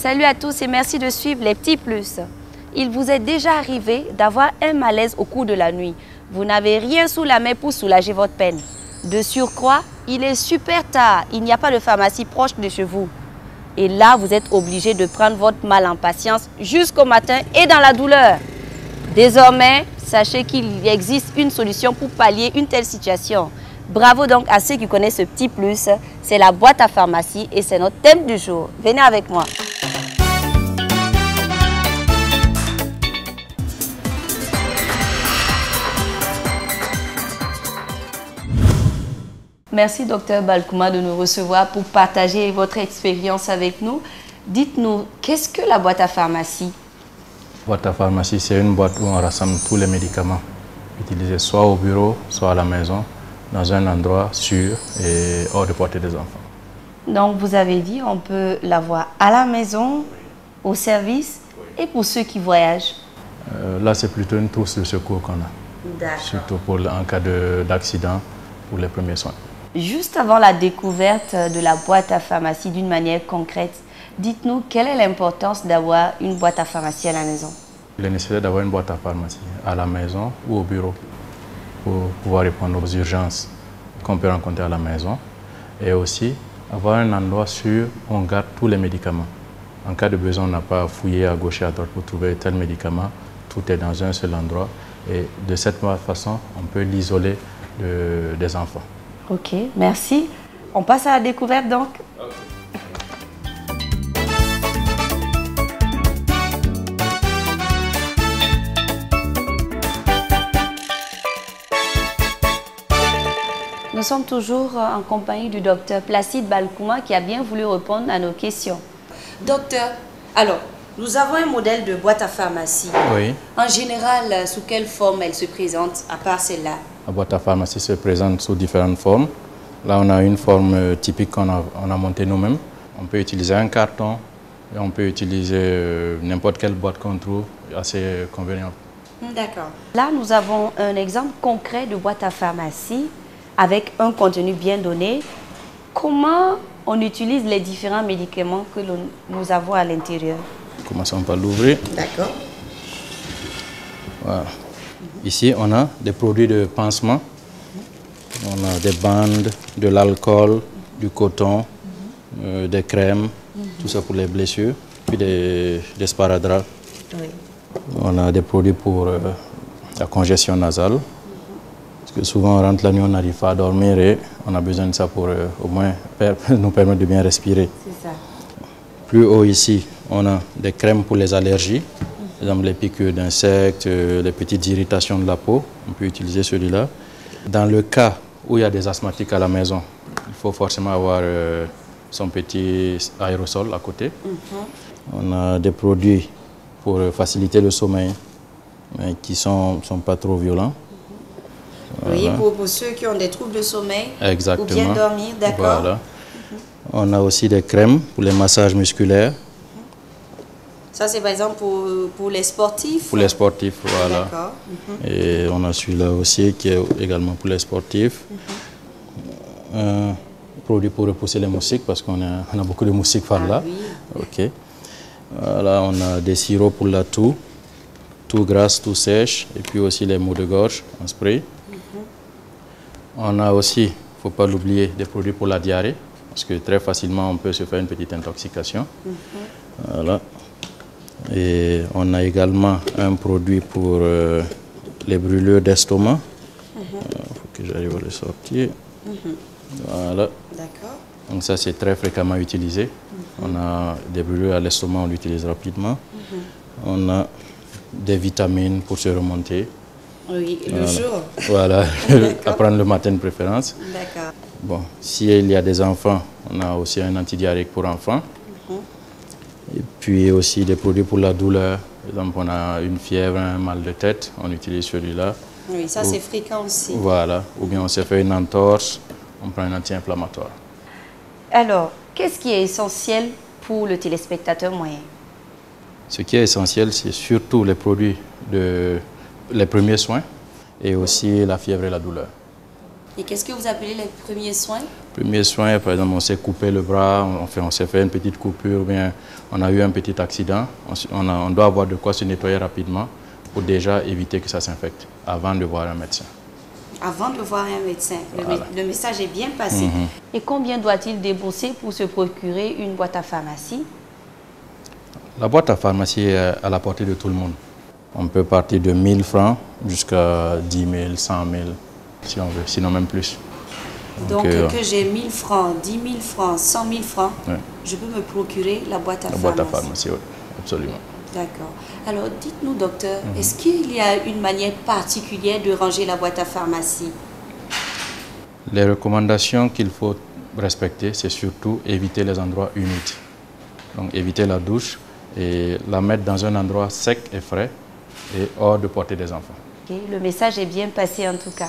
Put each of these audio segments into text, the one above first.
Salut à tous et merci de suivre les petits plus. Il vous est déjà arrivé d'avoir un malaise au cours de la nuit. Vous n'avez rien sous la main pour soulager votre peine. De surcroît, il est super tard. Il n'y a pas de pharmacie proche de chez vous. Et là, vous êtes obligé de prendre votre mal en patience jusqu'au matin et dans la douleur. Désormais, sachez qu'il existe une solution pour pallier une telle situation. Bravo donc à ceux qui connaissent ce petit plus. C'est la boîte à pharmacie et c'est notre thème du jour. Venez avec moi. Merci Dr Balkouma de nous recevoir pour partager votre expérience avec nous. Dites-nous, qu'est-ce que la boîte à pharmacie? La boîte à pharmacie, c'est une boîte où on rassemble tous les médicaments utilisés soit au bureau, soit à la maison, dans un endroit sûr et hors de portée des enfants. Donc vous avez dit, on peut l'avoir à la maison, au service et pour ceux qui voyagent? Là, c'est plutôt une trousse de secours qu'on a, surtout en cas d'accident, pour les premiers soins. Juste avant la découverte de la boîte à pharmacie d'une manière concrète, dites-nous quelle est l'importance d'avoir une boîte à pharmacie à la maison? Il est nécessaire d'avoir une boîte à pharmacie à la maison ou au bureau pour pouvoir répondre aux urgences qu'on peut rencontrer à la maison et aussi avoir un endroit sûr où on garde tous les médicaments. En cas de besoin, on n'a pas à fouiller à gauche et à droite pour trouver tel médicament. Tout est dans un seul endroit et de cette façon, on peut l'isoler des enfants. Ok, merci. On passe à la découverte donc. Nous sommes toujours en compagnie du docteur Placide Balkouma qui a bien voulu répondre à nos questions. Docteur, alors, nous avons un modèle de boîte à pharmacie. Oui. En général, sous quelle forme elle se présente, à part celle-là? La boîte à pharmacie se présente sous différentes formes. Là, on a une forme typique qu'on a montée nous-mêmes. On peut utiliser un carton et on peut utiliser n'importe quelle boîte qu'on trouve assez convenable. D'accord. Là, nous avons un exemple concret de boîte à pharmacie avec un contenu bien donné. Comment on utilise les différents médicaments que nous avons à l'intérieur? Commençons par l'ouvrir. D'accord. Voilà. Ici, on a des produits de pansement. On a des bandes, de l'alcool, du coton, des crèmes, tout ça pour les blessures, puis des sparadraps. Oui. On a des produits pour la congestion nasale. Parce que souvent, on rentre la nuit, on n'arrive pas à dormir et on a besoin de ça pour au moins nous permettre de bien respirer. C'est ça. Plus haut ici, on a des crèmes pour les allergies. Par exemple, les piqûres d'insectes, les petites irritations de la peau, on peut utiliser celui-là. Dans le cas où il y a des asthmatiques à la maison, il faut forcément avoir son petit aérosol à côté. On a des produits pour faciliter le sommeil, mais qui ne sont pas trop violents. Oui, pour ceux qui ont des troubles de sommeil. Exactement. Ou bien dormir, d'accord. Voilà. On a aussi des crèmes pour les massages musculaires. Ça, c'est par exemple pour les sportifs? Pour les sportifs, voilà. D'accord. Et on a celui-là aussi qui est également pour les sportifs. Un produit pour repousser les moustiques parce qu'on a beaucoup de moustiques par là. Oui. Ok. Voilà, on a des sirops pour la toux grasse, toux sèche, et puis aussi les maux de gorge en spray. On a aussi, il ne faut pas l'oublier, des produits pour la diarrhée parce que très facilement on peut se faire une petite intoxication. Voilà. Et on a également un produit pour les brûlures d'estomac. Il faut que j'arrive à le sortir. Voilà. D'accord. Donc ça, c'est très fréquemment utilisé. On a des brûlures à l'estomac, on l'utilise rapidement. On a des vitamines pour se remonter. Oui, le jour. Voilà, à prendre le matin de préférence. D'accord. Bon, s'il y a des enfants, on a aussi un antidiarrhéique pour enfants. Et puis aussi des produits pour la douleur. Par exemple, on a une fièvre, un mal de tête, on utilise celui-là. Oui, ça c'est fréquent aussi. Voilà, ou bien on s'est fait une entorse, on prend un anti-inflammatoire. Alors, qu'est-ce qui est essentiel pour le téléspectateur moyen? Ce qui est essentiel, c'est surtout les produits les premiers soins et aussi la fièvre et la douleur. Et qu'est-ce que vous appelez les premiers soins? Premier soin, par exemple, on s'est coupé le bras, on s'est fait une petite coupure, ou bien on a eu un petit accident. On doit avoir de quoi se nettoyer rapidement pour déjà éviter que ça s'infecte avant de voir un médecin. Avant de voir un médecin, Voilà. le message est bien passé. Et combien doit-il débourser pour se procurer une boîte à pharmacie? La boîte à pharmacie est à la portée de tout le monde. On peut partir de 1000 francs jusqu'à 10 000, 100 000, si on veut, sinon même plus. Donc, que j'ai 1000 francs, 10 000 francs, 100 000 francs, ouais. Je peux me procurer la boîte à pharmacie. La boîte à pharmacie, oui, absolument. D'accord. Alors, dites-nous, docteur, est-ce qu'il y a une manière particulière de ranger la boîte à pharmacie? Les recommandations qu'il faut respecter, c'est surtout éviter les endroits humides. Donc, éviter la douche et la mettre dans un endroit sec et frais et hors de portée des enfants. Okay. Le message est bien passé en tout cas.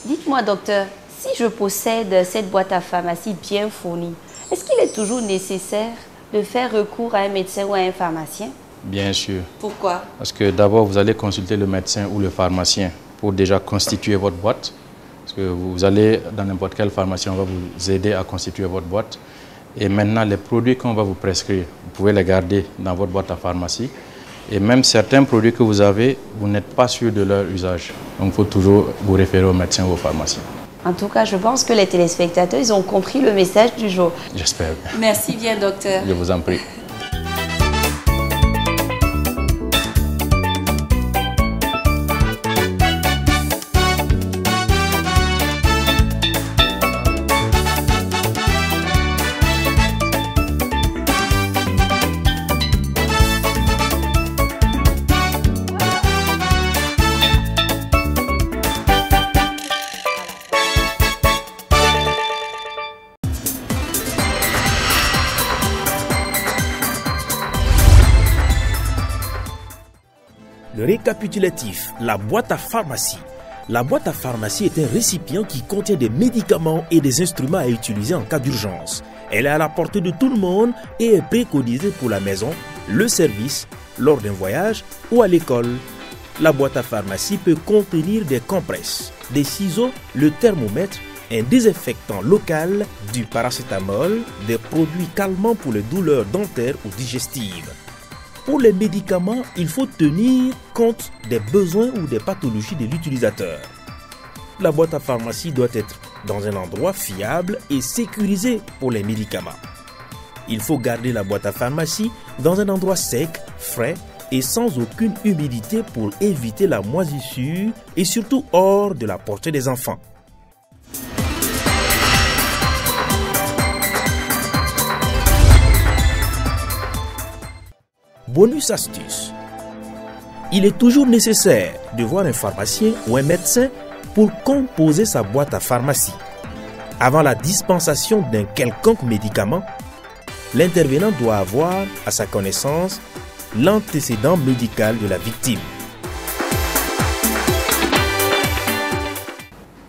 Dites-moi, docteur, si je possède cette boîte à pharmacie bien fournie, est-ce qu'il est toujours nécessaire de faire recours à un médecin ou à un pharmacien? Bien sûr. Pourquoi? Parce que d'abord, vous allez consulter le médecin ou le pharmacien pour déjà constituer votre boîte. Parce que vous allez dans n'importe quelle pharmacie, on va vous aider à constituer votre boîte. Et maintenant, les produits qu'on va vous prescrire, vous pouvez les garder dans votre boîte à pharmacie. Et même certains produits que vous avez, vous n'êtes pas sûr de leur usage. Donc, il faut toujours vous référer au médecin ou au pharmacien. En tout cas, je pense que les téléspectateurs, ils ont compris le message du jour. J'espère bien. Merci bien, docteur. Je vous en prie. Le récapitulatif, la boîte à pharmacie. La boîte à pharmacie est un récipient qui contient des médicaments et des instruments à utiliser en cas d'urgence. Elle est à la portée de tout le monde et est préconisée pour la maison, le service, lors d'un voyage ou à l'école. La boîte à pharmacie peut contenir des compresses, des ciseaux, le thermomètre, un désinfectant local, du paracétamol, des produits calmants pour les douleurs dentaires ou digestives. Pour les médicaments, il faut tenir compte des besoins ou des pathologies de l'utilisateur. La boîte à pharmacie doit être dans un endroit fiable et sécurisé pour les médicaments. Il faut garder la boîte à pharmacie dans un endroit sec, frais et sans aucune humidité pour éviter la moisissure et surtout hors de la portée des enfants. Bonus astuce. Il est toujours nécessaire de voir un pharmacien ou un médecin pour composer sa boîte à pharmacie. Avant la dispensation d'un quelconque médicament, l'intervenant doit avoir à sa connaissance l'antécédent médical de la victime.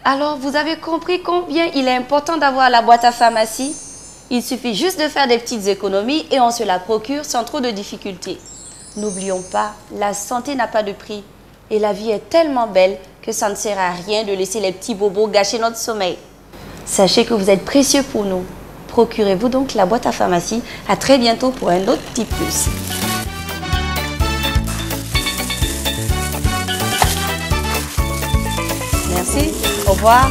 Alors, vous avez compris combien il est important d'avoir la boîte à pharmacie? Il suffit juste de faire des petites économies et on se la procure sans trop de difficultés. N'oublions pas, la santé n'a pas de prix. Et la vie est tellement belle que ça ne sert à rien de laisser les petits bobos gâcher notre sommeil. Sachez que vous êtes précieux pour nous. Procurez-vous donc la boîte à pharmacie. À très bientôt pour un autre petit plus. Merci. Au revoir.